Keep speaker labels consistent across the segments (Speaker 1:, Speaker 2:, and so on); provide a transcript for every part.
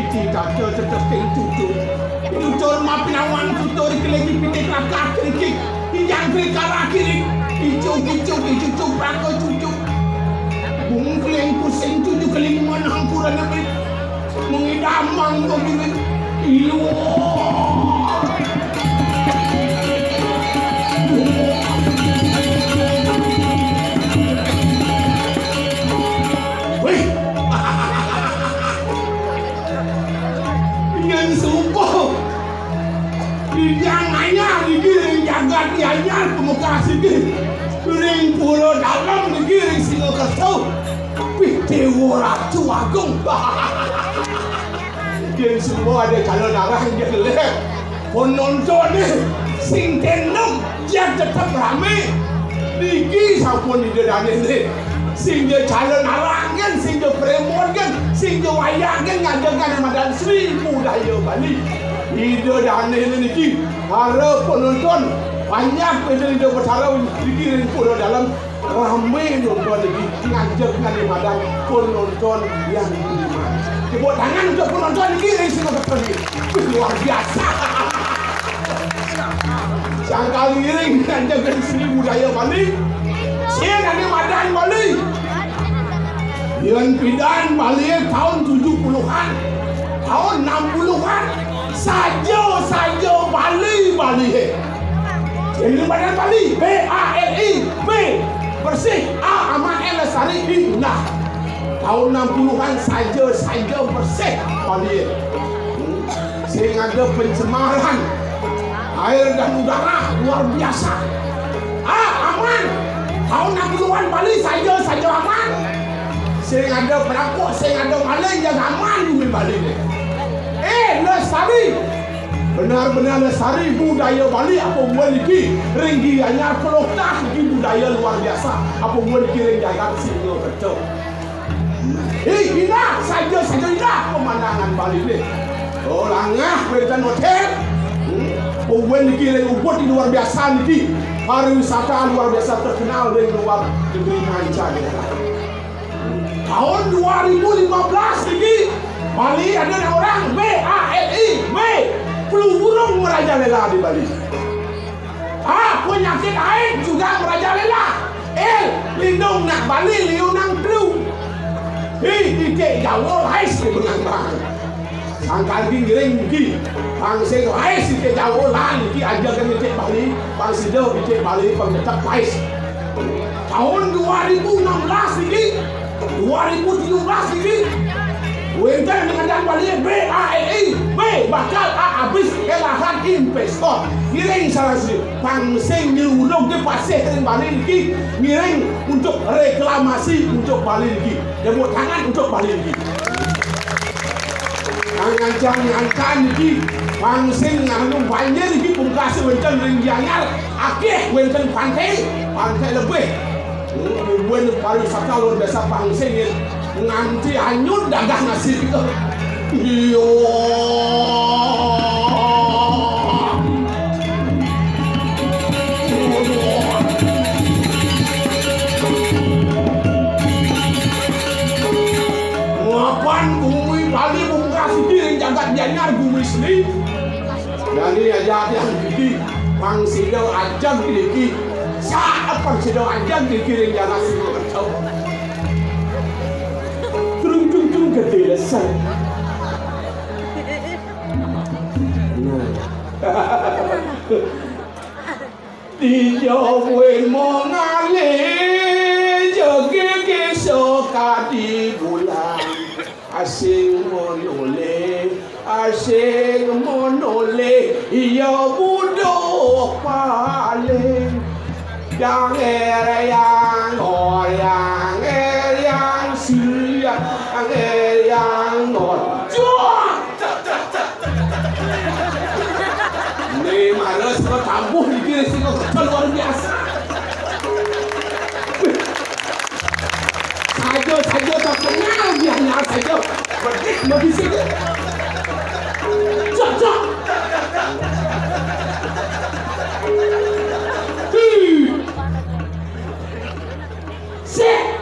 Speaker 1: Iti tak tetap cucu. Cucu mah pinawan cucu lagi pitik kakak kiri. Yang kiri kalah kiri. Cucu bako cucu. Bung keleng pusing cucu keling manangkuran apa? Mengidamang kau gini. Ilu. Jangannya digiring jagat dianyar kemuka sini ring pulau dalam digiring singa kesau dewa ratu agung dia semua ada calon arah yang jelek penonton ni sing tenang dia tetap ramai digi saupun di dalam ini sing dia calon arah kan sing dia premon kan sing dia wayang kan ngajakan Ramadan Seribu Daya Bali hidup dan ini ni para penonton banyak penonton bercara dikirim pulau dalam ramai nonton lagi ngajakkan Ramadan penonton yang beriman. Tepuk tangan untuk penonton dikirim semua kali luar biasa. Sangkal giring ngajakkan Seribu Daya Bali. Saya dari Ramadan Bali. Bulan Pidan Bali tahun 70-an, tahun 60-an. Saja Bali jadi badan Bali BALI B bersih A Ahmad L Lestari Indah tahun 60-an saja bersih Bali sehingga ada pencemaran air dan udara luar biasa aman tahun 60-an Bali saja aman sehingga ada perampok sehingga ada maling yang aman di Bali ni Lestari benar-benar lestari budaya Bali apa buat lagi ringgi hanya pelokah lagi budaya luar biasa apa buat lagi ring jagat singa betul indah saja indah pemandangan Bali ni langah berita hotel buat lagi ring ubud di luar biasa lagi pariwisata luar biasa terkenal di luar negeri mancanegara tahun 2015 lagi Bali ada orang BALI flu burung merajalela di Bali. Penyakit air juga merajalela. Lindung nak Bali liunang flu. Dikek Jawa hais di bengang-bengang. Sangkal giring gi. Bangsa hais dikek Jawa lan ki ajakan dikek Bali. Bangsa do dikek Bali pengetap hais. Tahun 2016 lagi 2017 lagi Winter mengadang Bali BALI B bakal habis kelahan investor ngiring salah si pangsing nyulung ke pasir dengan Bali lagi ngiring untuk reklamasi untuk Bali lagi tepuk tangan untuk Bali lagi jangan lagi pangsing ngandung banjir lagi pungkas winter ringyanyar akeh winter pantai lebih winter pariwisata luar biasa pangsing nganti hanyut dagang nasi itu. Yo. Ngapan bumi Bali buka sendiri jagat janyar bumi sendiri. Jadi aja yang gigi pangsido ajang gigi. Saat pangsido ajang gigi jangan sih tahu. Gede lesar. Dijauhin mengalir jogi kesoka di bulan asing monole iya budok paling yang yang siap yang non ini malas kau tambuh di kiri sini kau luar biasa saja tak kenal dia hanya saja berdek berbisik cok set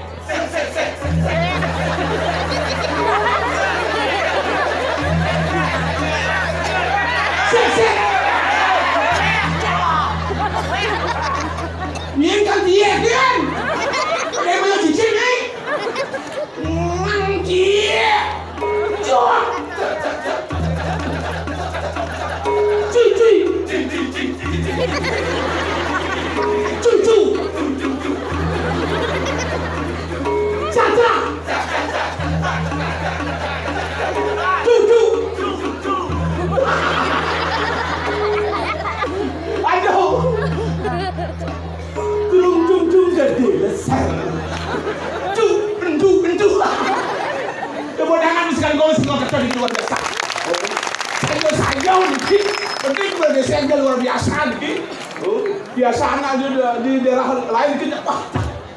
Speaker 1: jauh nih, penting bergeser luar biasa nih. Biasa aja di daerah lain kita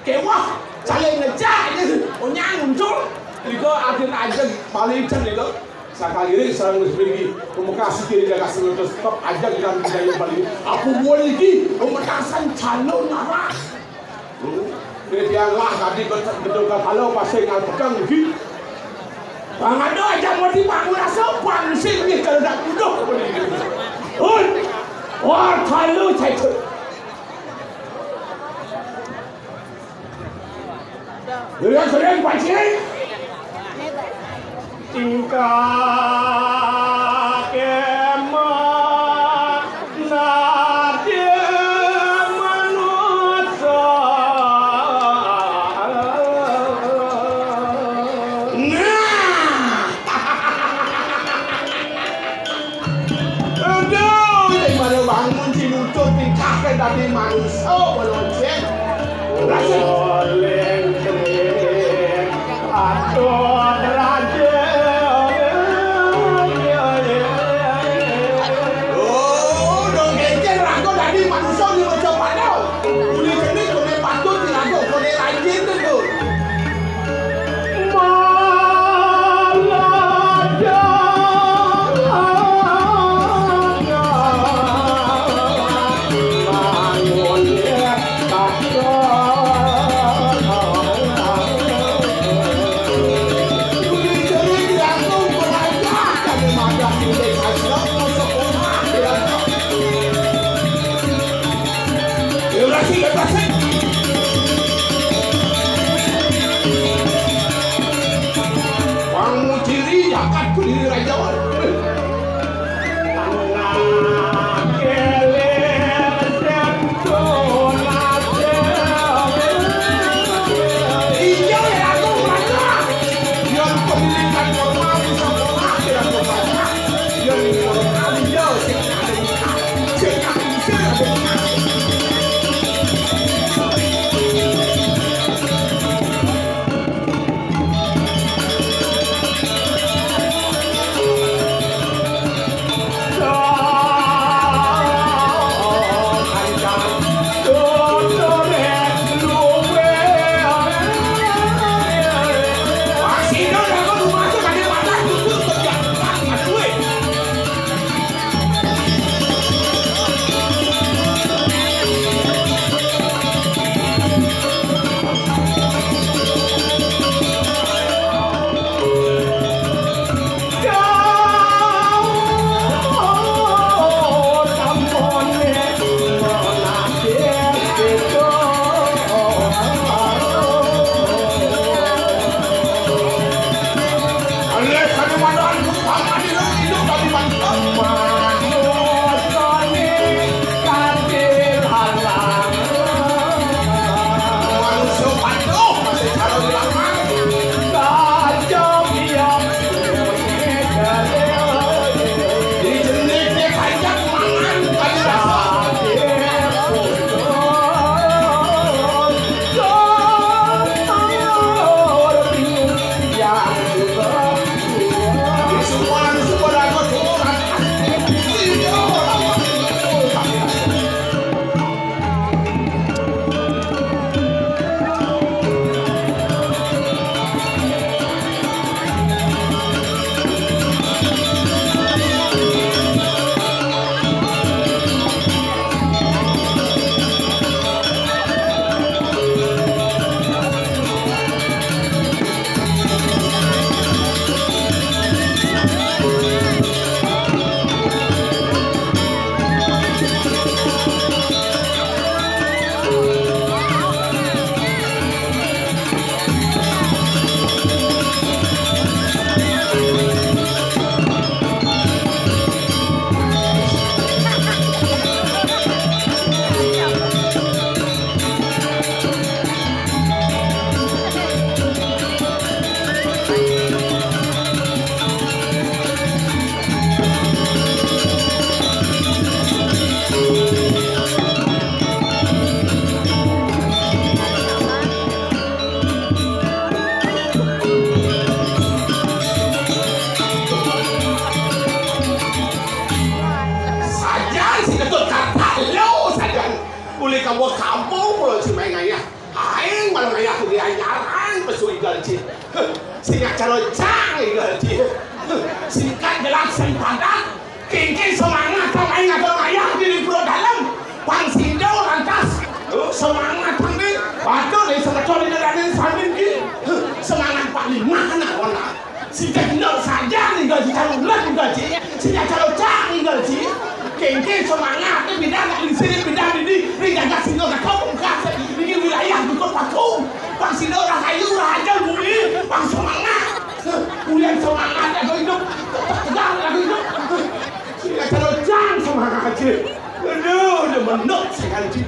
Speaker 1: kewah, saling ngejak gitu, onyang muncul, itu akhir aja balik itu. Sekali ini saya harus pergi, memukasi kiri dan kasih terus stop aja dalam budaya balik. Aku boleh lagi, memetasan calon apa? Biarlah tadi betul kalau pasang pegang lagi. Bang ada aja mau dibangun asal pansing ni kalau dah duduk. Wah kalau cakap. Sering pancing. Tingkah kemana dia manusia. Bangun cilucut tingkah ke dari manusia melonceng oleng kering atau raja dong kecil rago dari manusia ni macam mana boleh jenis boleh patut di rago boleh rajin tu gua kampung pula si main ngaya. Aing malah ngaya aku dia nyaran pesu igal ci. Singkat kalau cang igal ci. Singkat jelas sempadan. Kengkeng semangat kau aing atau ngaya di pulau dalam. Pangsindo lantas. Semangat panggil. Waktu ni sebetulnya di dalam sambil ni. Semangat paling mana warna. Singkat nol saja igal ci kalau lek igal ci. Singkat kalau cang igal ci. Kengkeng semangat ni bidang di sini bidang ini jaga singgah ke kampung kasa ini wilayah bukan patung bang singgah rahayu raja bumi bang semangat kuliah semangat aku hidup tegang aku hidup sehingga kalau jangan semangat aja aduh udah menuk sekali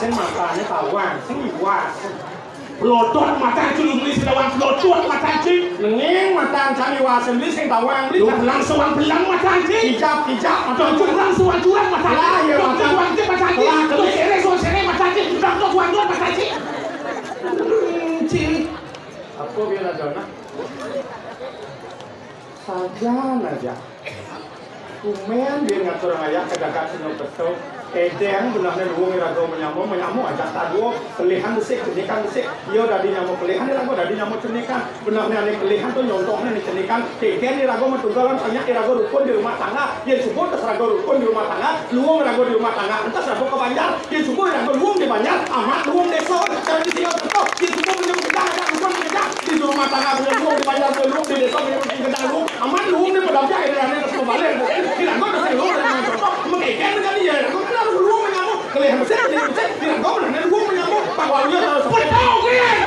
Speaker 2: Sen matanya tawang, sen iwasen.
Speaker 1: Pelodot mata culung beli sedawang pelodot mata cing.
Speaker 2: Nengeng mata cari wasen beli sen tawang beli.
Speaker 1: Belang sewang belang mata cing.
Speaker 2: Hijab mata
Speaker 1: curang sewang curang mata cing.
Speaker 2: Lah ya mata
Speaker 1: cing mata cing. Tuh sere mata cing. Belang tuh sewang mata cing. Cing.
Speaker 2: Apa biar ada nak? Saja aja. Kumen biar ngatur ayah kedakat senang betul. Edeng benarnya luang irago menyamu ajak tadu pelihan desik cenikan desik iyo dadi nyamu pelihan irago dadi nyamu cenikan benarnya nih pelihan tuh nyontongnya nih cenikan keken irago matunggalan banyak irago rukun di rumah tangga yang syukur terus irago rukun di rumah tangga luang irago di rumah tangga entas irago ke Banjar yang syukur irago luang di Banjar amat luang desa jadi tinggal betul yang syukur punya gedang ada rukun gedang di rumah tangga punya luang di Banjar punya luang di desa punya gedang luang amat luang di pedamnya irago terus kembali irago terus luang dengan contoh mengeken dengan dia irago luang menyamuk kalian besar tidak kau benar luang menyamuk pak walunya harus
Speaker 1: betul kalian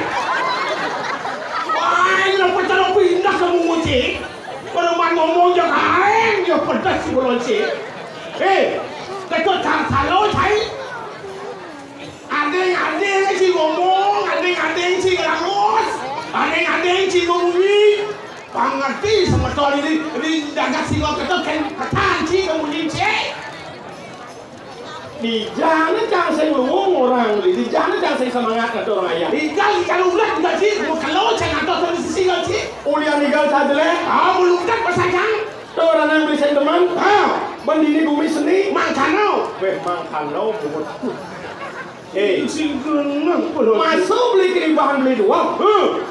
Speaker 1: wah ini apa cara pindah kamu nguci peneman ngomong yang lain dia pedas si bolonci kecut salah cai adeng si ngomong adeng si ngelangus adeng si ngomongin pangerti sama soal ini dagang si ngomong kecut kan ketan si ngomongin cek
Speaker 2: di jana jangan saya ngomong orang di jana jangan saya semangat kata orang ayah
Speaker 1: di jana kalau ulat enggak sih kalau saya ngatur dari sisi enggak sih
Speaker 2: ulian tinggal saja leh
Speaker 1: belum tak pasang
Speaker 2: orang yang beli teman bandini bumi seni
Speaker 1: mangkano
Speaker 2: mangkano bubut
Speaker 1: singgunang
Speaker 2: masuk beli keribahan beli dua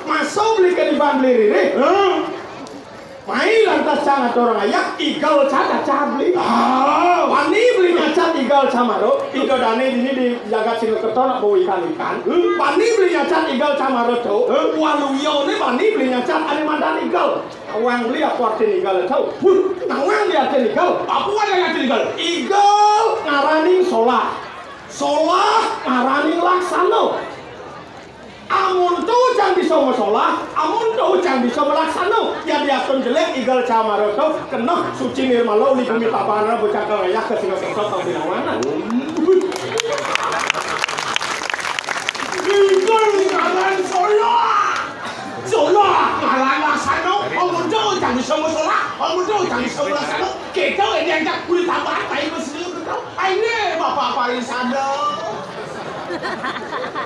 Speaker 2: masuk beli keribahan beli riri main lantas cangat orang ayah igal cacat cabli wani beli nyacat igal camaro igal dane ini di jagat Singapura nak bawa ikan wani beli nyacat igal camaro tuh waluyo ini wani beli nyacat ane mandan igal awang beli aku arti igal tuh awang dia arti igal
Speaker 1: apa ada arti
Speaker 2: igal ngaraning solah ngaraning laksana amun tuh jangan bisa masalah, amun tuh jangan bisa melaksana. Ya diatur jelek igal camaro tuh kena suci nirmalo li bumi tabana bocah kelayak ke Singapura tahun bilangan.
Speaker 1: Igal ngaran sola ngaran laksana. Amun tuh jangan bisa masalah, amun tuh jangan bisa melaksana. Kita yang tak kulit tabahan baik mesri kita. Ini bapak sadar.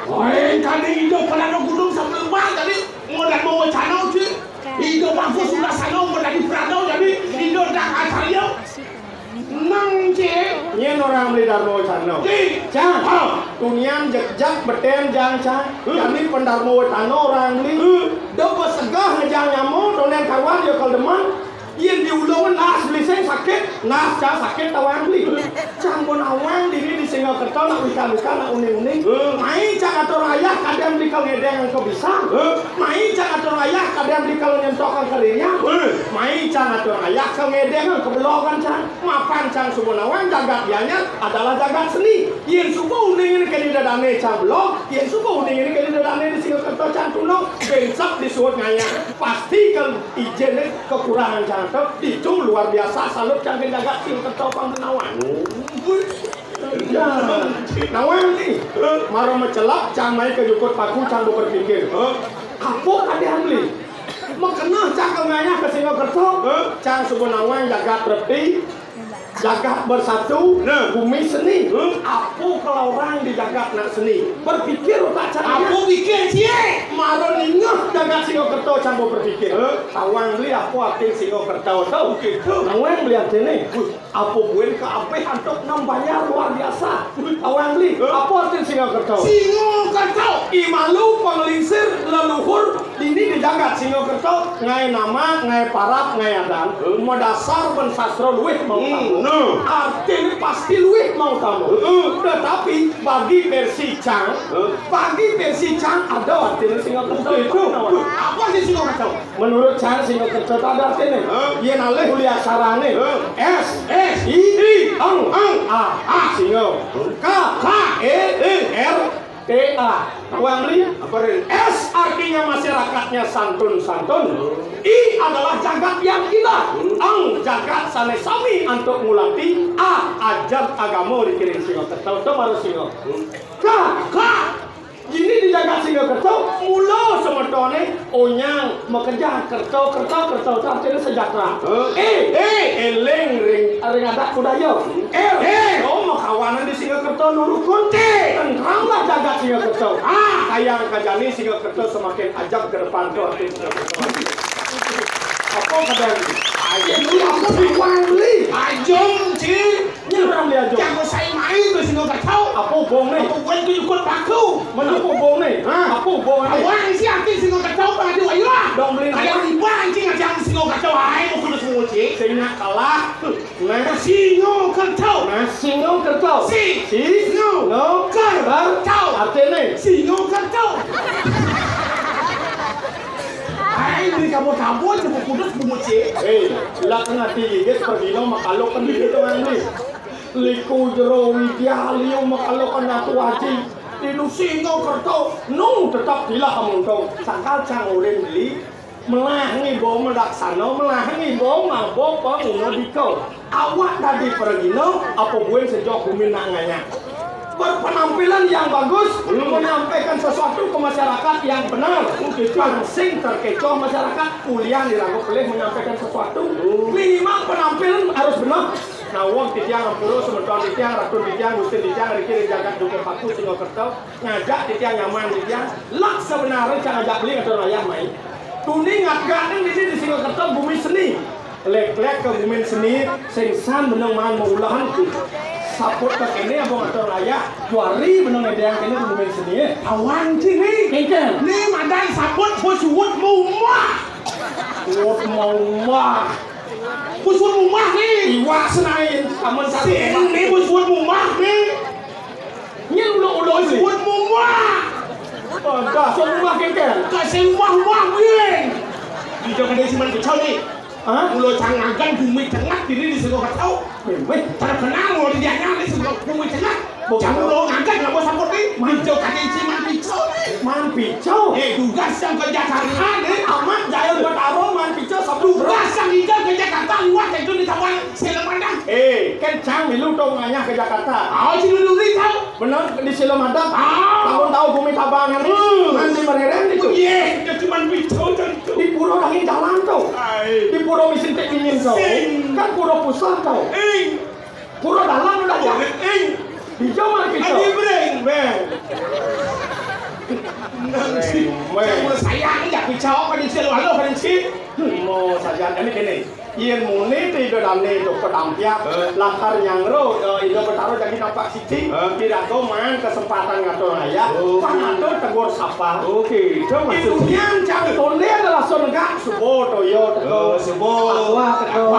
Speaker 1: Oi, kali hidup pada gunung sambil rumah tadi modal mau channel sih. Hidup aku sudah sana modal di Prado jadi hidup dak asalnya. Nang cek.
Speaker 2: Nyen orang beli darmo channel. Cang. Tunian jejak beten jang cang. Jadi pendarmo channel orang beli. Dapat segah ngejang nyamuk donen kawan yo kaldeman. Yen diulungan nas beli saya sakit, nas cah sakit tawang beli. Campur awang diri di Singapura nak ikan nak uning. Main cah atur ayah kadang beli kau ngedeng kau bisa. Main cah atur ayah kadang beli kau nyentokan kalinya. Main cah atur ayah kau ngedeng kau belokan cah. Mapan cah subunawang jagat dianya adalah jagat seni. Yen suku uning ini kini dadane cah belok. Yen suku uning ini kini dadane di Singapura cah tuno. Bensap disuut ngaya. Pasti kalau ijen kekurangan cah. Itu luar biasa salut jangan jaga tim ketopang kenawan. Nawang ni, marah mencelak, cang main ke jukut paku, cang berpikir. Apa kalian beli? Makna cang kenganya ke Singapura, cang subuh nawang jagat repi, jagat bersatu, bumi seni. Apa kalau orang di jagat nak seni? Berpikir tak caranya.
Speaker 1: Aku bikin cie.
Speaker 2: Marah ningah jagat Singapura, cang berpikir. Nawang beli apa arti Singapura tahu? Nawang beli arti ni. Apa buin ke apa hantuk nam bayar luar biasa. Awang beli apa arti Singapura?
Speaker 1: Singapura.
Speaker 2: Imalu penglingsir leluhur ini di jagat Singapura. Ngai nama, ngai parap, ngai adan. Madasar ben sastra luwih mau tamu. Arti ini pasti luwih mau tamu. Tetapi bagi versi Cang, ada artinya Singapura itu.
Speaker 1: Apa sih Singapura?
Speaker 2: Menurut Cang Singapura ada artinya. Ia nalih kuliah sarane. Singo. K-A-R-T-A. Awang beli? S artinya masyarakatnya santun. I adalah jagat yang indah. Jagat sanesami antuk ngulati. Ajar agama dikirim Singo. Tahu baru Singo. K. Ini di jagat Singapura mula semetone onyang mekerja kerto artinya sejahtera. Eling ring adat budaya. Makawanan di Singapura nurukun tentranglah jagat Singapura. Kayang kajani Singapura semakin ajak ke depan tu arti Singapura. Apa kadang? Ayo apa biwang beli?
Speaker 1: Ajong cie.
Speaker 2: Nyerang dia ajong.
Speaker 1: Jangan saya main ke Singapura.
Speaker 2: Apa bong ni?
Speaker 1: Aku buat ikut paku.
Speaker 2: Mana apa bong ni? Apa bong ni?
Speaker 1: Awang si arti Singapura pada wayu lah.
Speaker 2: Dong beli
Speaker 1: Kaya riba anjing aja Singapura. Hai, mau kena semua cie.
Speaker 2: Singa kalah.
Speaker 1: Singapura.
Speaker 2: Artinya
Speaker 1: Singapura. Hai, beli kamu cuma kudus semua cie.
Speaker 2: Lah ngati guys pergino makalo kan dito man ni. Liku jero widya liu makalo kan atu aji. Inu Singapura nung tetap bila kamu tong. Sangkal cang urin beli melahangi bom melaksana melahangi bom mabok penguno diko. Awak tadi pergino apa buen sejauh bumi nanganya. Berpenampilan yang bagus, menyampaikan sesuatu ke masyarakat yang benar. Langsing terkecoh masyarakat, kuliah dirangkap boleh menyampaikan sesuatu. Minimal penampilan harus benar. Nah, wong titiang ampuro, semeton titiang, ratun titiang, gusti titiang, riki jagat duke paku Singapura, ngajak titiang nyaman titiang. Lak sebenarnya cara ngajak beli atau ayah main. Tuni ngajak di Singapura bumi seni. Lek-lek ke bumi seni, singsan menang man mengulahan tu. Saput ke kene abang atur ayah juari benang mediang kene bumi seni.
Speaker 1: Awang cie ni.
Speaker 2: Kengkel.
Speaker 1: Ni madan saput pusuut mumah. Pusuut mumah ni.
Speaker 2: Iwa senain kamen satu.
Speaker 1: Ni pusuut mumah ni.
Speaker 2: Nyel ulo
Speaker 1: Pusuut mumah.
Speaker 2: dah semua kengkel.
Speaker 1: Kasih mumah wien. Di jangan dari siman kecau ni. Mulut cangagan bumi tengah diri di Singapura tahu. Terkenal mulut dia nyala di Singapura bumi tengah. Jangan lo ngangkat nggak bos saput ni. Hijau kaki ciman picau ni.
Speaker 2: Man picau.
Speaker 1: Tugas yang ke Jakarta ni.
Speaker 2: Amat jaya bertaro man picau sabtu.
Speaker 1: Tugas yang hijau ke Jakarta luar itu di Tawang Silamandang.
Speaker 2: Kencang milu dong nganya ke Jakarta.
Speaker 1: Sini dulu tahu.
Speaker 2: Benar di Silamandang. Tahun tahu bumi tabangan ni. Nanti mereren itu.
Speaker 1: Dia cuma picau itu.
Speaker 2: Di Puro Dangin jalan tau. Di Puro Mesin Tekinin tau. Kan Puro Pusat tau. Puro Dalam udah jadi. Hijau mana picau?
Speaker 1: Adi breng. Mula sayang aja picau pada si lalu pada si.
Speaker 2: Mau saja ini kini. Ian muni tidur dalam ni dokter dampia. Lakar nyangro ido bertaruh jadi nampak siti. Tidak tahu main kesempatan ngatur ayah. Pangatur tegur sapa.
Speaker 1: Oke, coba
Speaker 2: Itu yang cang tonde adalah sonegak subo toyo teko. Awak teko.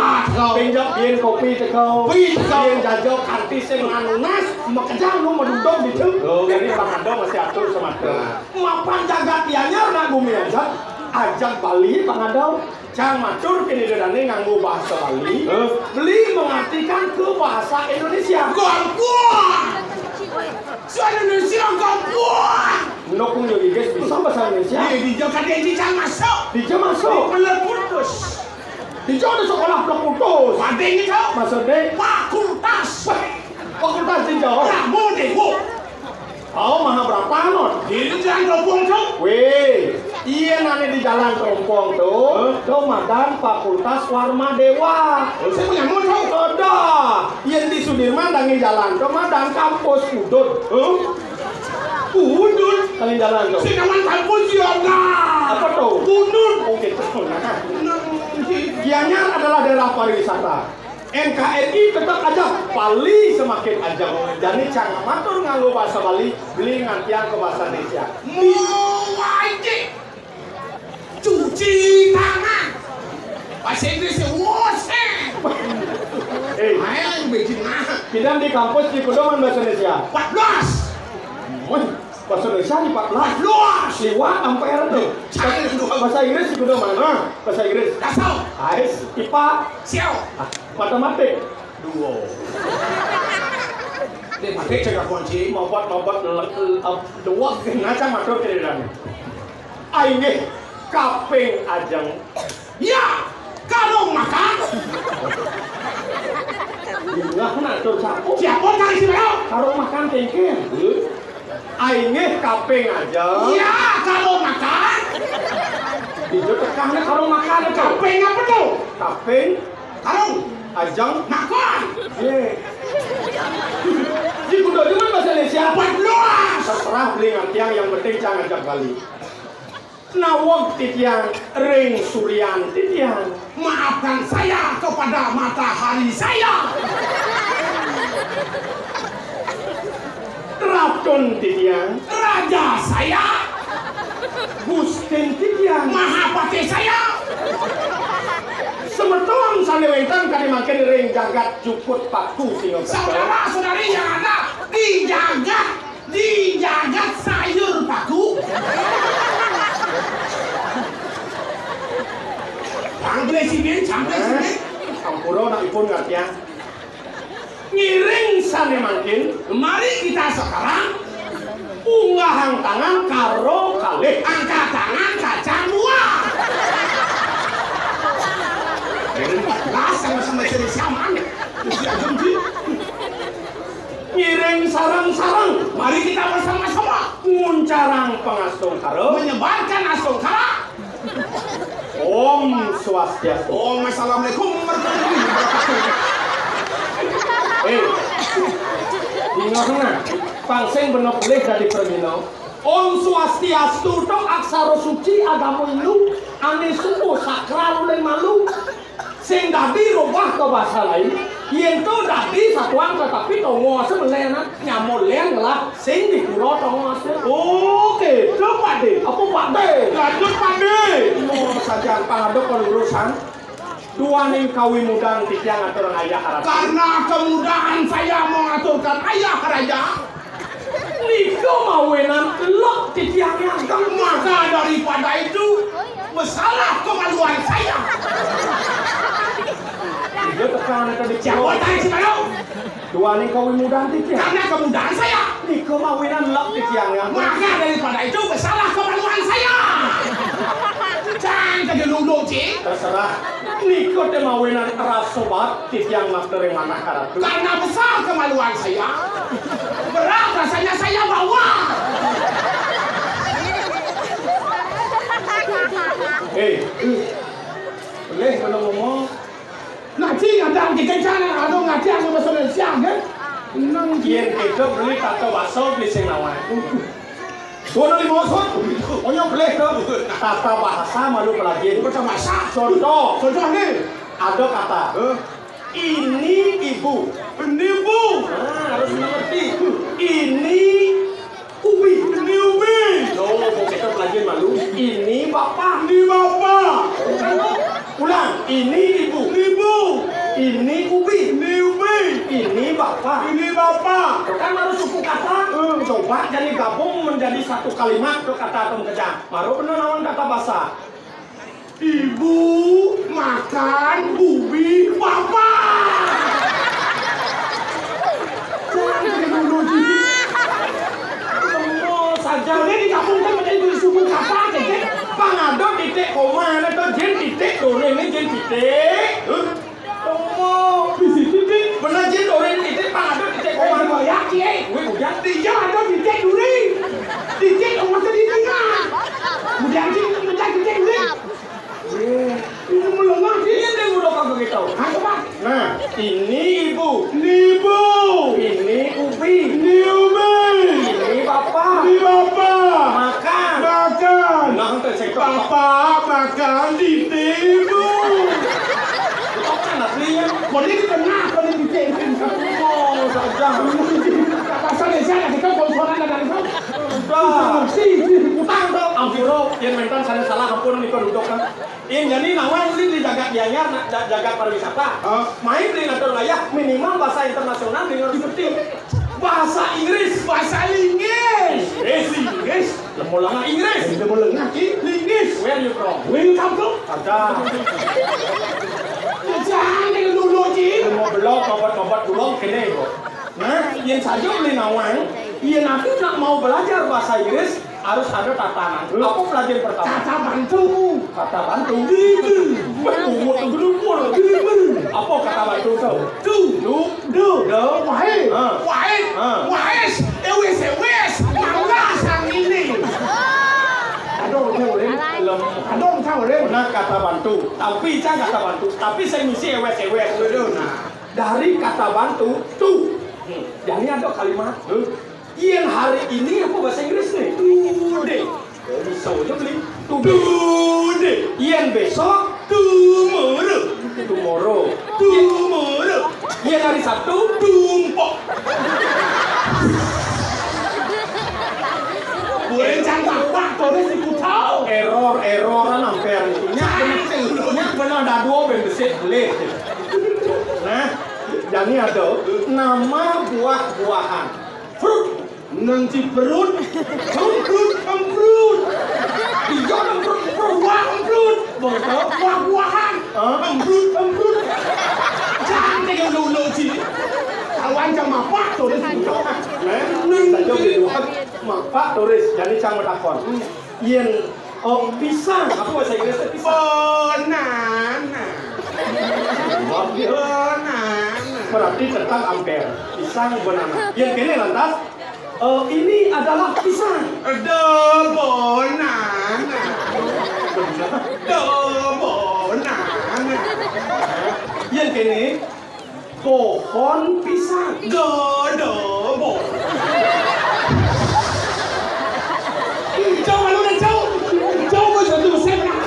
Speaker 2: Pinjam bien kopi teko. Bien jajo kanti sing anunas makejang nu medudong ditu. Jadi pangado masih atur semata. Mapan jagat tianyar nak bumi ajak Bali pangado. Cang matur kini dedane nganggo bahasa Bali. Beli mengartikan ke bahasa Indonesia.
Speaker 1: Gongguang. Suara Indonesia gongguang.
Speaker 2: Menokung juga guys bisa bahasa Indonesia.
Speaker 1: Dijauh kan dia cang masuk.
Speaker 2: Dijauh masuk.
Speaker 1: Peleputus.
Speaker 2: Dijauh ada sekolah peleputus.
Speaker 1: Ada ini tau.
Speaker 2: Maksudnya
Speaker 1: fakultas.
Speaker 2: Fakultas tinjau.
Speaker 1: Kamu dewo.
Speaker 2: Oh, maha berapa not?
Speaker 1: Di jalan teropong tuh.
Speaker 2: Weh, iya nane di jalan teropong tuh. Komandan Fakultas Warma Dewa.
Speaker 1: Saya punya motor.
Speaker 2: Ada. Yang di Sudirman dangi jalan. Komandan kampus Udut.
Speaker 1: Udut.
Speaker 2: Kali jalan tuh.
Speaker 1: Sinaman kampus Yoga.
Speaker 2: Apa tuh?
Speaker 1: Udut.
Speaker 2: Oke, tuh. Gianyar adalah daerah pariwisata. NKRI tetap aja Bali semakin ajak. Jadi jangan matur nganggo bahasa Bali, beli ngantian ke bahasa Indonesia.
Speaker 1: Wajib cuci tangan. Bahasa Inggris wash. Ayo bikin
Speaker 2: Kita di kampus di pedoman bahasa Indonesia
Speaker 1: 14.
Speaker 2: Bahasa Indonesia di 14 Liwa ampere tuh. Bahasa Inggris di pedoman. Bahasa Inggris
Speaker 1: Dasar.
Speaker 2: AS IPA
Speaker 1: Siao.
Speaker 2: matematik
Speaker 1: Duo. Dia pakai cakap kunci.
Speaker 2: mau buat dua ngacang matur kiriran. Aing kaping ajeng.
Speaker 1: Ya, kalau makan.
Speaker 2: Nggak natur cakup.
Speaker 1: Siapa kali sih bro?
Speaker 2: Karo makan tengke. Aing kaping ajeng.
Speaker 1: Ya, kalau makan.
Speaker 2: Itu tekannya karo makan itu.
Speaker 1: Kaping apa tuh?
Speaker 2: Kaping
Speaker 1: Kalau
Speaker 2: ajeng
Speaker 1: makan.
Speaker 2: Di kudu cuma bahasa Indonesia.
Speaker 1: 14.
Speaker 2: Terserah beli ngantiang yang penting jangan ajak Bali. Nawang titiang ring suryan titiang.
Speaker 1: Maafkan saya kepada matahari saya.
Speaker 2: Ratun titiang.
Speaker 1: Raja saya.
Speaker 2: Gusten titiang.
Speaker 1: Mahapati saya.
Speaker 2: Semeton sanewengtan kali makin ring jagat jukut paku singo.
Speaker 1: Saudara-saudari yang ada di jagat sayur paku. Canggih sini.
Speaker 2: Sampuro nak ipun ngerti ya. Ngiring sane makin.
Speaker 1: Mari kita sekarang
Speaker 2: Unggahang tangan karo kalih.
Speaker 1: angkat tangan kaca buah. Lah sama-sama jadi saman.
Speaker 2: Ngiring sarang-sarang.
Speaker 1: Mari kita bersama-sama
Speaker 2: Nguncarang pengasung karo.
Speaker 1: menyebarkan asungkara.
Speaker 2: Om Swastiastu.
Speaker 1: Oh, assalamualaikum warahmatullahi wabarakatuh.
Speaker 2: Ingatnya, pangsing bener boleh dari Permino. Om Swastiastu itu aksara suci agama Hindu, ane suku sakral oleh malu. Sing dadi rubah ke bahasa lain, yang itu dadi satuan tetapi tongo ase melena nyamolen lah. Sing di pulau tongo ase. Oke, itu Pak De. Apa Pak De?
Speaker 1: Lanjut Pak De.
Speaker 2: Mau saja pangaduk pelurusan. Dua ning kawi mudang titiang atur ayah harap.
Speaker 1: Karena kemudahan saya mengaturkan ayah raja,
Speaker 2: Niko mawenan telok titiangnya.
Speaker 1: maka daripada itu masalah kemaluan saya.
Speaker 2: Dia tekan itu di
Speaker 1: Siapa tadi sih Bang?
Speaker 2: Dua ning kawi mudang titiang.
Speaker 1: Karena kemudahan saya,
Speaker 2: Niko mawenan telok titiangnya.
Speaker 1: maka daripada itu masalah kemaluan saya. Jangan kegelulung cik.
Speaker 2: Terserah. Niko te mawenan rasobat titiang master yang mana harap.
Speaker 1: Karena besar kemaluan saya, berat rasanya saya bawa.
Speaker 2: Boleh kalau ngomong.
Speaker 1: Nanti ada di kencana, ada ngaji yang bahasa Indonesia kan? Nang
Speaker 2: Kian itu beli tato baso beli sing lawan. Sono lima sot. Onyo boleh tuh. Tata bahasa malu pelajari.
Speaker 1: bahasa masa.
Speaker 2: Contoh.
Speaker 1: Contoh nih,
Speaker 2: Ada kata. Ini ibu.
Speaker 1: penipu,
Speaker 2: Harus mengerti. Ini ubi.
Speaker 1: ini ubi,
Speaker 2: Loh, mau kita pelajari malu. Ini bapak.
Speaker 1: ini bapak,
Speaker 2: Ulang. Ini ibu.
Speaker 1: ibu,
Speaker 2: Ini ubi.
Speaker 1: ini ubi,
Speaker 2: Ini bapak.
Speaker 1: ini bapak.
Speaker 2: Kan harus suku kata. Coba jadi gabung menjadi satu kalimat tuh kata atau kerja. Baru bener lawan kata bahasa.
Speaker 1: Ibu makan ubi bapak. Jangan dulu
Speaker 2: Semua saja.
Speaker 1: Jadi digabungkan menjadi suku kata, jadi
Speaker 2: Pangado titik koma itu jen titik dore ini jen titik. Semua
Speaker 1: bisi titik.
Speaker 2: bener jen dore titik pangado titik koma.
Speaker 1: Nibu.
Speaker 2: Ini ubi.
Speaker 1: Ini ubi.
Speaker 2: Ini bapak.
Speaker 1: Ini bapak.
Speaker 2: Makan.
Speaker 1: Makan.
Speaker 2: Nah, untuk saya
Speaker 1: Bapak makan di tibu.
Speaker 2: Makan aslinya.
Speaker 1: คนนี้เป็นหน้าคนนี้เก่งขึ้นครับ
Speaker 2: Oh, saja.
Speaker 1: Pasal ni saya nak kau konsolan dan kau.
Speaker 2: Sudah.
Speaker 1: Si,
Speaker 2: Utang dong. Ampiro, yang mentan saya salah ampun nih duduk kan. Ini jadi nawan ini dijaga dianyar, jaga pariwisata. Main di natur wilayah minimal bahasa internasional dengan seperti bahasa Inggris.
Speaker 1: bahasa Inggris.
Speaker 2: Inggris. Lemulanga Inggris.
Speaker 1: Lemulanga Inggris.
Speaker 2: Where you from?
Speaker 1: Where you come from?
Speaker 2: Ada.
Speaker 1: Jangan dengan dulu ji.
Speaker 2: Mau belok, obat dulung kene kok. Nah, yang saja beli nawan, yang nanti nak mau belajar bahasa Inggris harus ada tatanan. Apa pelajaran pertama?
Speaker 1: Kata bantu.
Speaker 2: Kata bantu. Apa kata bantu tuh? Do.
Speaker 1: Wahai.
Speaker 2: Ah.
Speaker 1: Wahai. Wes. Mangga sang ini. Adong tahu deh.
Speaker 2: Nah, kata bantu. Tapi jangan kata bantu. Tapi saya misi ewes. Nah, dari kata bantu tuh. Jadi ada kalimat. Yang hari ini apa bahasa Inggris nih? Today. Bisa aja beli. Today. Yang besok tomorrow. Yang hari Sabtu tumpok.
Speaker 1: Boleh jangan pak, boleh tahu.
Speaker 2: Error hampir. Nyak benar ada dua bentuk boleh. Nah, jadi ada nama buah-buahan. Fruit.
Speaker 1: Nanti perut. Emprut.
Speaker 2: Hijau emprut.
Speaker 1: Emprut.
Speaker 2: Betul.
Speaker 1: Buah-buahan. Emprut. Jangan dengan dulu sih. Kawan sama pak tuh deh.
Speaker 2: Saja berdua Pak turis jadi cang takon. Yen pisang apa bahasa Inggrisnya pisang?
Speaker 1: Banana.
Speaker 2: Berarti tentang ampere. Pisang banana. Yang kini lantas ini adalah pisang.
Speaker 1: Banana.
Speaker 2: Yang kini pohon pisang.
Speaker 1: Châu mà lúc này Châu có chuẩn bị xem nào.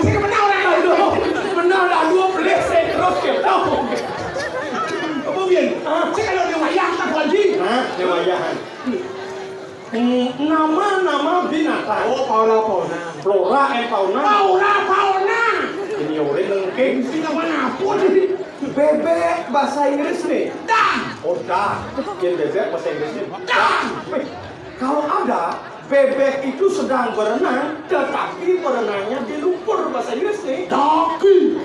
Speaker 1: Saya menang lah.
Speaker 2: Menang dah dua pelesek terus ke tahu.
Speaker 1: Kemudian, saya kalau di wayang tak lagi.
Speaker 2: Di wayahan. Nama binatang.
Speaker 1: Fauna.
Speaker 2: Flora and fauna.
Speaker 1: Fauna.
Speaker 2: Ini orang lengkeng.
Speaker 1: Sini mana pun.
Speaker 2: Bebek bahasa Inggris nih.
Speaker 1: Dan.
Speaker 2: Yang bebek bahasa Inggris nih.
Speaker 1: Dan.
Speaker 2: Kalau ada bebek itu sedang berenang, tetapi berenangnya di lumpur bahasa Inggris nih.
Speaker 1: Daki.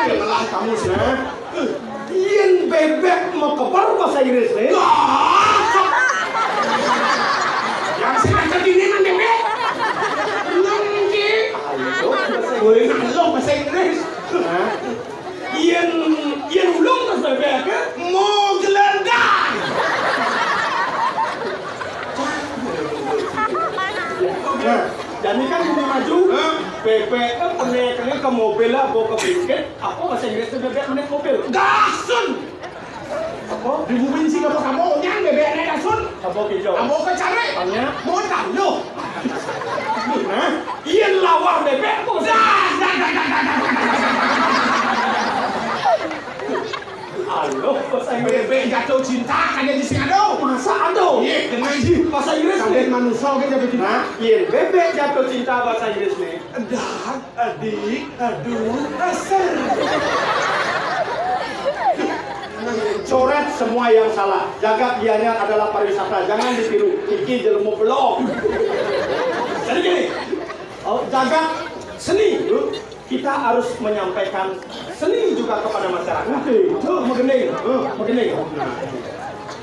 Speaker 1: Malah kamu sih.
Speaker 2: Yang bebek mau kebar bahasa Inggris nih.
Speaker 1: Yang sengaja gini man bebek. Nangki. Boleh ngalong bahasa Inggris.
Speaker 2: Yang ulung mas bebek ke?
Speaker 1: Mau gelandang.
Speaker 2: Nah, jadi kan bumi maju, bebek kan penaiknya ke mobil lah, bawa ke bingkit. Apa bahasa Inggrisnya bebek naik mobil?
Speaker 1: Dasun.
Speaker 2: Apa?
Speaker 1: Di bumi sih kamu nyang bebek naik dasun.
Speaker 2: Apa hijau?
Speaker 1: Kamu ke cari.
Speaker 2: Tanya.
Speaker 1: Mau tahu.
Speaker 2: Nah, iya lawar bebek kok. Halo, bahasa Inggris.
Speaker 1: Bebek jatuh cinta kan dia di sini ada.
Speaker 2: Masa ada?
Speaker 1: Iya, dengan sih.
Speaker 2: Bahasa Inggris
Speaker 1: Kalian
Speaker 2: nih.
Speaker 1: manusia kan jatuh cinta.
Speaker 2: Nah, iya bebek jatuh cinta bahasa Inggris nih.
Speaker 1: Dan, adik, aduh, asal.
Speaker 2: Coret semua yang salah. Jagat dianya adalah pariwisata. Jangan ditiru. Iki jelemu belum. Jadi gini, jagat seni. Kita harus menyampaikan seni juga kepada masyarakat. Itu begini.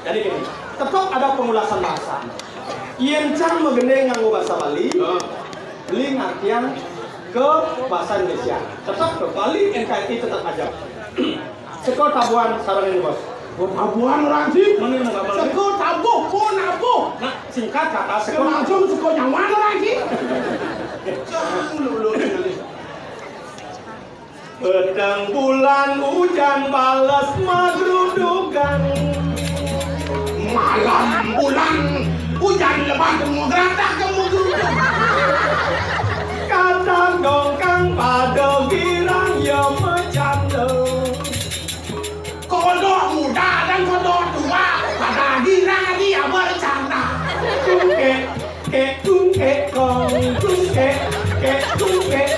Speaker 2: Jadi gini, tetap ada pengulasan bahasa. Yen can begini nganggo bahasa Bali, beli ngartian ke bahasa Indonesia. Tetap ke Bali, NKRI tetap aja. Sekol tabuan sarang ini bos.
Speaker 1: Tabuan orang sih.
Speaker 2: Mana nggak boleh?
Speaker 1: Seko tabuh, pun nabuh.
Speaker 2: Nah, singkat kata
Speaker 1: Seko langsung seko nyaman orang sih. Jangan lulu.
Speaker 2: Pedang bulan hujan balas magrudukan.
Speaker 1: Malam bulan hujan lebat menggerak kemudian.
Speaker 2: Kadang dongkang pada girang ya bercanda.
Speaker 1: Kodok muda dan kodok tua pada girang dia bercanda.
Speaker 2: Tungke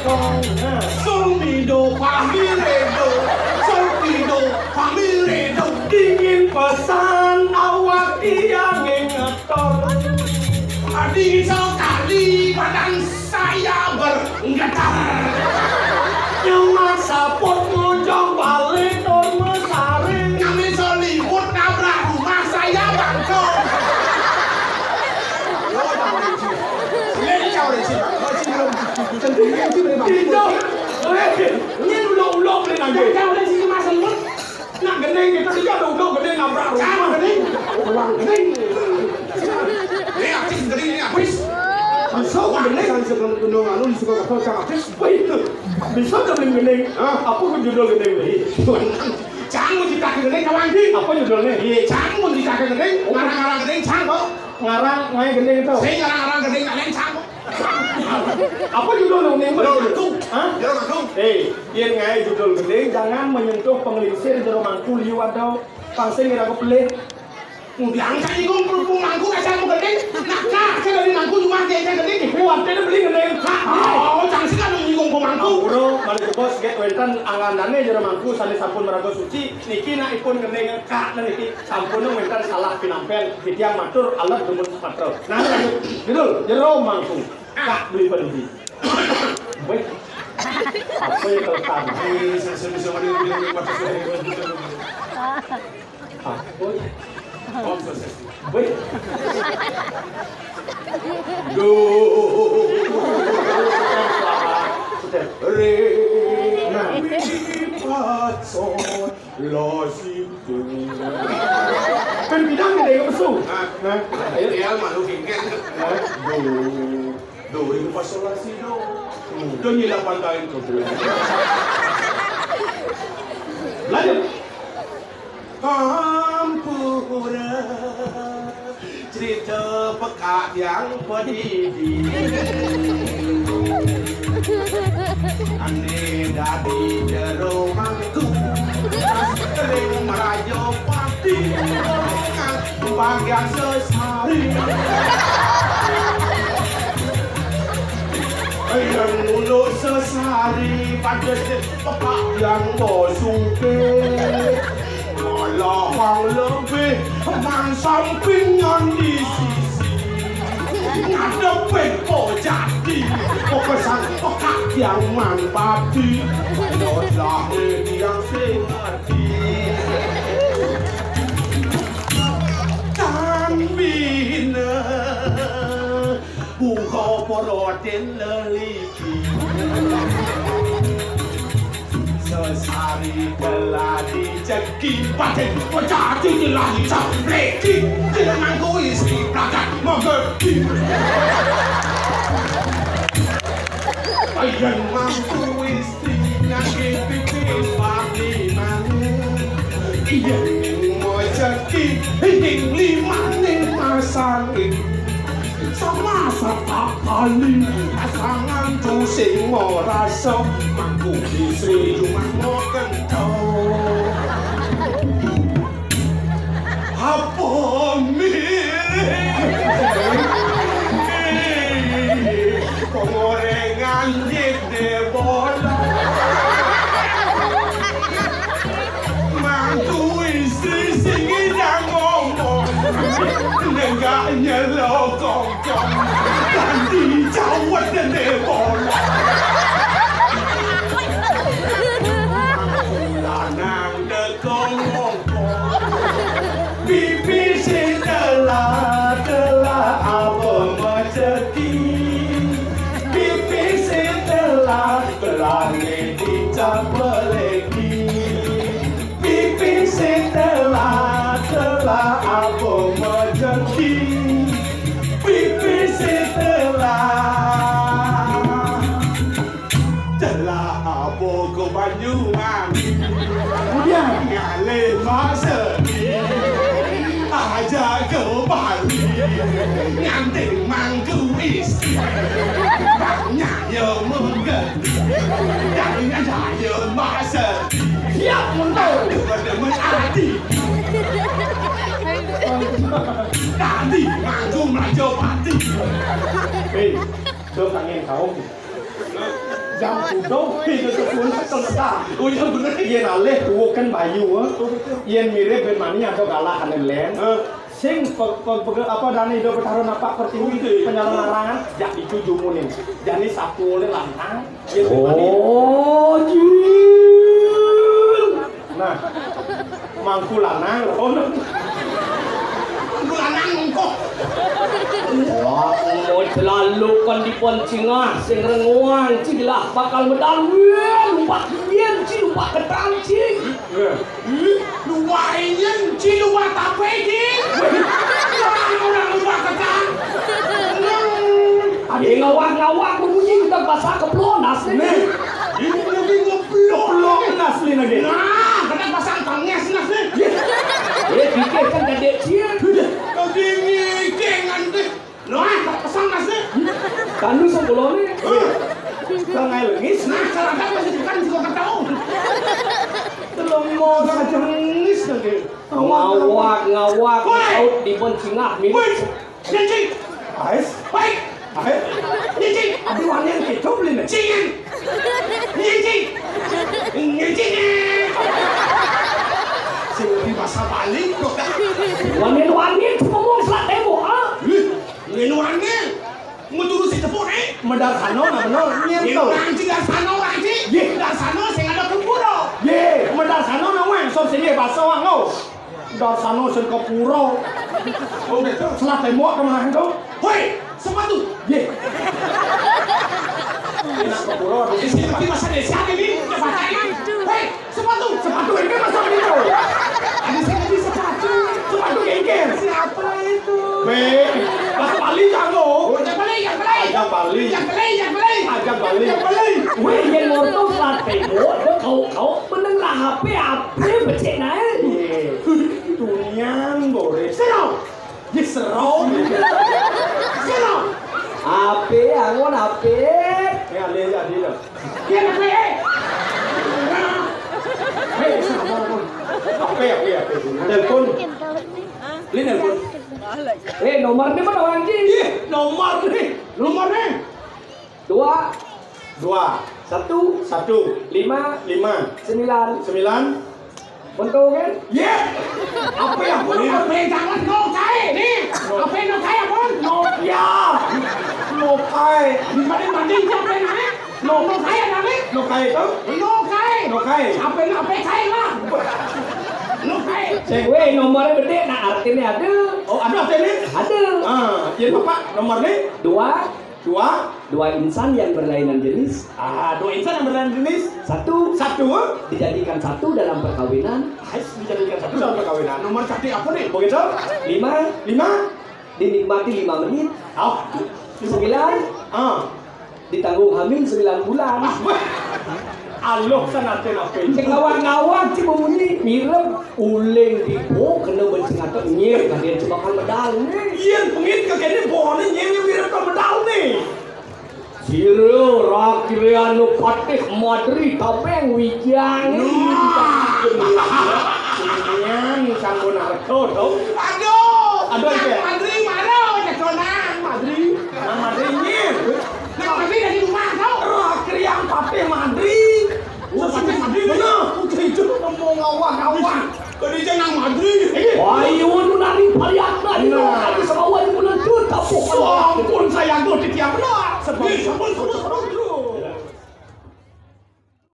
Speaker 2: kong.
Speaker 1: Solmido Famiredo, Solmido Famiredo.
Speaker 2: Dingin pesan awak dia ngetor.
Speaker 1: Tadi sekali badan saya bergetar.
Speaker 2: Nyemak saput ngojong balik ton mesari.
Speaker 1: Kami selimut nabrak rumah saya bangkok.
Speaker 2: Tidak, ini ulok-ulok ni nanti.
Speaker 1: Kau dah sini masa lemut.
Speaker 2: Nak gening kita dia ulok gening nabrak
Speaker 1: Kau
Speaker 2: rumah.
Speaker 1: gening, orang gening. Ni artis gening ni artis.
Speaker 2: Masuk gening.
Speaker 1: Kan sebelum tundung anu disuka kau sama artis.
Speaker 2: Baik, bisa tak gening? Apa judul gening ni?
Speaker 1: Jangan kita gening kawan ni.
Speaker 2: Apa judulnya?
Speaker 1: Jangan kita gening. Ngarang-ngarang gening cang kau.
Speaker 2: Ngarang ngai gening itu.
Speaker 1: Saya ngarang-ngarang gening nak cang kau.
Speaker 2: Apa judul gening?
Speaker 1: Jero mangkuk.
Speaker 2: Hah?
Speaker 1: Jero mangkuk.
Speaker 2: Yen ngai judul gening jangan menyentuh pengelisir jero mangkul liu atau pangsing kira aku pelih.
Speaker 1: Yang saya ikut perempuan mangkuk saya mau gening. Nak saya dari mangkuk cuma saya gening.
Speaker 2: Kuat dia beli gening.
Speaker 1: Oh, jangan sih kan menyinggung pemangku.
Speaker 2: Bro, mari bos get wenten angandane jero mangku sale sampun maraga suci niki nak ipun gendeng kak niki sampun wenten salah pinampel titiang matur Allah demun patro. Nah lanjut judul jero mangku kak beli peduli. Baik. Apa yang kelkan?
Speaker 1: Saya mari bilang pasal saya.
Speaker 2: Apa?
Speaker 1: Om sukses.
Speaker 2: Baik.
Speaker 1: Do re mi fa sol la si do.
Speaker 2: Kan bidang gede kesu.
Speaker 1: Nah, ya malu kengken. Do ini fa sol la si do. Do ni la pantai ko.
Speaker 2: Lanjut.
Speaker 1: Hampura cerita pekak yang pedih. Ane dari jero mangku kering merajo pati bagian sesari. Yang mulut sesari pada pekak yang bosuke. Lawang lebih man sampingan di sisi ngadepin kok jadi pesan pekak yang manfaati adalah yang sehati dan bina buka porotin leliki sesari telah diceki batin pecah telah dicapleki dengan ku istri pelakat mengerti ayah mampu istri ngakit pipis padinan iya mojeki hinging lima sangit sama satu kali pasangan tu sing merasa mampu istri cuma mau kentau apa pengorengan jide bola mampu istri sing idang ngomong nenggaknya lokong dan dijawab dene bola lanang dekong ngomong pipi telah apa meceki pipi telah dicapeleki pipi telah apa meceki pipi telah Apa ke Banyuwangi
Speaker 2: Kemudian
Speaker 1: ngale masa ajak ke Bali nganting mangku isi banyak yang mengerti dan saya masa
Speaker 2: siap mundur.
Speaker 1: teman-teman hati nanti mangku Melayu Pati
Speaker 2: Tôi kangen kau. Jam kudo itu sepuluh selesai.
Speaker 1: oh iya bener
Speaker 2: Yen alih bukan bayu yen mirip ben mani atau kalah kan len. Sing apa dana itu bertaruh napak pertinggi penyalon larangan jak dituju muning. Jadi sapu oleh lantang. Oh, jil. Nah, mangku lanang loh.
Speaker 1: mangku lanang engkau
Speaker 3: Wah, mau selalu kan diponcingah sing renguang cilah bakal medal lupa yen ci lupa ketang ci
Speaker 1: lupa yen ci lupa tape ci orang lupa ketang
Speaker 3: ada ngawak berbunyi kita bahasa keplonas nih
Speaker 1: ini lebih ngeblok
Speaker 2: Asli lagi.
Speaker 1: nah kena pasang tanges nas nih
Speaker 3: pikir kan gede cie
Speaker 1: lagi ngikeng nanti nah pasang nas nih
Speaker 3: kanu sebelum nih
Speaker 2: Sangai lengis.
Speaker 1: nah seragam masih bukan juga ketau
Speaker 2: Telung mau saja lengis lagi.
Speaker 3: ngawak out diponcingah
Speaker 1: woi Nyenci
Speaker 2: Ais,
Speaker 1: baik
Speaker 2: ais.
Speaker 1: Nyenci
Speaker 2: Aduh aneh kecap lini.
Speaker 1: Cingan Nyenci Nyenci sing lebih bahasa Bali kok
Speaker 3: wanin ngomong selat tembok ah
Speaker 1: ngenuannya nguturu si tepuk
Speaker 2: Medal sano namanya nyentuh.
Speaker 1: orang cing dari sana orang cing dari sana sing ada keburo
Speaker 2: Ye, medal sano namanya sob sini bahasa wangau. Medal sano sing kepuro.
Speaker 1: oh betul
Speaker 2: Selat tembok kemana itu?
Speaker 1: woi sepatu
Speaker 2: Ye. Enak kepuro.
Speaker 1: di sini pakai bahasa Indonesia ini baca ini woi sepatu
Speaker 2: Sepatu ini masuk itu.
Speaker 1: ada sing lebih sepatu
Speaker 2: Sepatu gengger.
Speaker 1: siapa itu
Speaker 2: Be, bahasa Bali jango.
Speaker 1: yang beli yang beli
Speaker 2: Ajak Bali.
Speaker 1: yang beli yang beli
Speaker 2: Ajak Bali.
Speaker 1: yang beli
Speaker 3: weh yang ngorto selat tembok dia kau meneng lah HP becek naik
Speaker 2: Ye. Dunian boleh.
Speaker 1: sino
Speaker 2: Ye serau.
Speaker 1: sino
Speaker 3: HP angon HP
Speaker 2: Ya lihat jadi dah.
Speaker 1: dia yang beli
Speaker 2: Hei, sama pun. Apa ya? Telepon. Lini telepon.
Speaker 3: nomornya mana orang cing
Speaker 2: Nomor nih.
Speaker 1: nomornya
Speaker 3: 2
Speaker 2: 2
Speaker 3: 1
Speaker 2: 1
Speaker 3: 5
Speaker 2: 5
Speaker 3: 9
Speaker 2: 9.
Speaker 3: Bentuk kan?
Speaker 2: Ye. Apa ya?
Speaker 1: ini apa yang jangan nokai nih apa yang nokai apa
Speaker 2: Nokia. Nokai.
Speaker 1: di mana mandi siapa yang naik nokai yang naik
Speaker 2: Nokai itu?
Speaker 1: nokai
Speaker 2: Nokai.
Speaker 1: apa saya lah nokai
Speaker 3: Weh nomornya gede, nah artinya ada.
Speaker 2: Oh, ada apa ini?
Speaker 3: Ada.
Speaker 2: Ya Bapak, nomor nih?
Speaker 3: 2
Speaker 2: 2.
Speaker 3: insan yang berlainan jenis.
Speaker 2: 2 insan yang berlainan jenis.
Speaker 3: 1
Speaker 2: 1.
Speaker 3: dijadikan 1 dalam perkawinan.
Speaker 2: Dijadikan 1 dalam perkawinan.
Speaker 1: nomor cantik apa nih
Speaker 2: Begitu?
Speaker 3: 5
Speaker 2: 5.
Speaker 3: dinikmati 5 menit.
Speaker 2: Oh.
Speaker 3: 9 ditanggung hamil 9 bulan.
Speaker 2: Aloh sana apa ini?
Speaker 3: Sing ngawang-ngawang ci bunyi mirip uleng dipo kena bencing atau nyer kalian coba kan medal nih.
Speaker 2: Iya, pengit kekene bohongnya nyewi mirip ke medal nih.
Speaker 3: Siro rakirianu patih madri tabeng wijang.
Speaker 2: Yang sambung narko tau?
Speaker 1: aduh
Speaker 2: Aduh, ya?
Speaker 1: Madri mana cekonan Madri
Speaker 2: Nah, Madri nyer.
Speaker 1: nah Madri dari rumah tau
Speaker 2: Rakirian patih Madri.
Speaker 1: Patih Madri
Speaker 2: Bener. Itu ngomong ngawang-ngawang.
Speaker 1: Kau dia nang Madri
Speaker 3: Wahyu nu nari